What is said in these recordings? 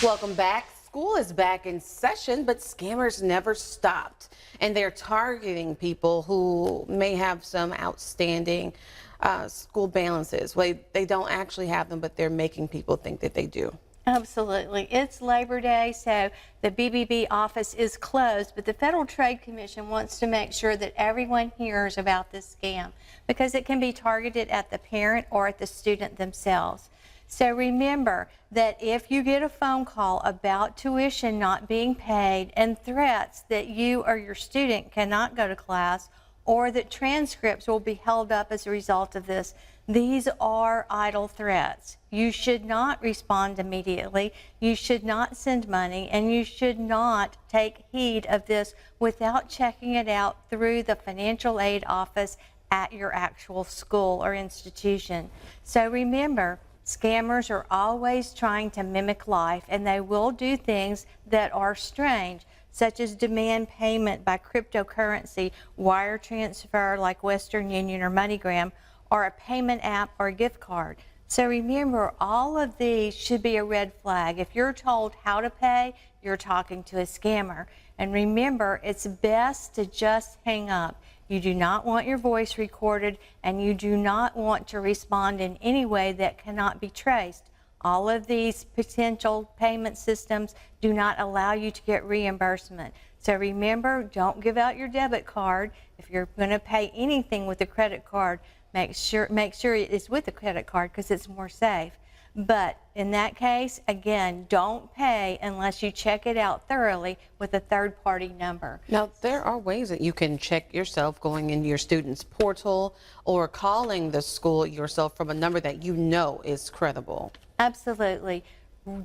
Welcome back. School is back in session, but scammers never stopped. And they're targeting people who may have some outstanding school balances. Well, they don't actually have them, but they're making people think that they do. Absolutely. It's Labor Day, so the BBB office is closed, but the Federal Trade Commission wants to make sure that everyone hears about this scam because it can be targeted at the parent or at the student themselves. So remember that if you get a phone call about tuition not being paid and threats that you or your student cannot go to class or that transcripts will be held up as a result of this, these are idle threats. You should not respond immediately. You should not send money, and you should not take heed of this without checking it out through the financial aid office at your actual school or institution. So remember, scammers are always trying to mimic life, and they will do things that are strange, such as demand payment by cryptocurrency, wire transfer like Western Union or MoneyGram, or a payment app or a gift card. So remember, all of these should be a red flag. If you're told how to pay, you're talking to a scammer. And remember, it's best to just hang up. You do not want your voice recorded, and you do not want to respond in any way that cannot be traced. All of these potential payment systems do not allow you to get reimbursement. So remember, don't give out your debit card. If you're going to pay anything with a credit card, make sure it is with a credit card because it's more safe. But in that case, again, don't pay unless you check it out thoroughly with a third-party number. Now, there are ways that you can check yourself going into your student's portal or calling the school yourself from a number that you know is credible. Absolutely.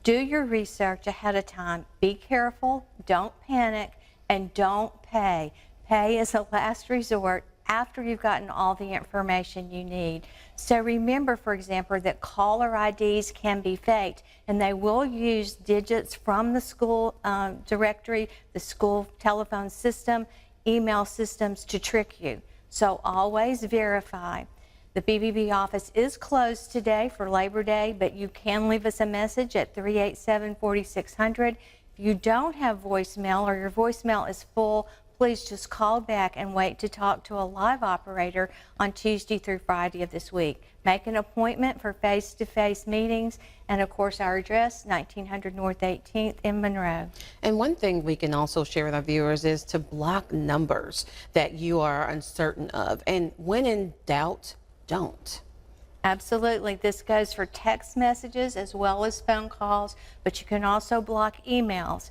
Do your research ahead of time. Be careful, don't panic, and don't pay. Pay is a last resort after you've gotten all the information you need. So remember, for example, that caller IDs can be faked, and they will use digits from the school directory, the school telephone system, email systems to trick you. So always verify. The BBB office is closed today for Labor Day, but you can leave us a message at 387-4600. If you don't have voicemail or your voicemail is full, please just call back and wait to talk to a live operator on Tuesday through Friday of this week. Make an appointment for face-to-face meetings, and of course our address, 1900 North 18th in Monroe. And one thing we can also share with our viewers is to block numbers that you are uncertain of. And when in doubt, don't. Absolutely. This goes for text messages as well as phone calls, but you can also block emails.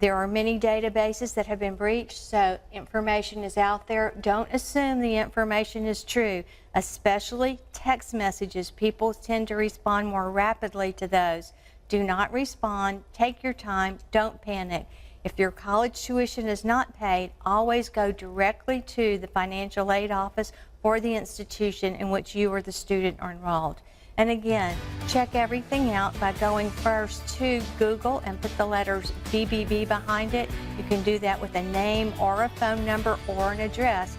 There are many databases that have been breached, so information is out there. Don't assume the information is true, especially text messages. People tend to respond more rapidly to those. Do not respond. Take your time. Don't panic. If your college tuition is not paid, always go directly to the financial aid office or the institution in which you or the student are enrolled. And again, check everything out by going first to Google and put the letters BBB behind it. You can do that with a name or a phone number or an address.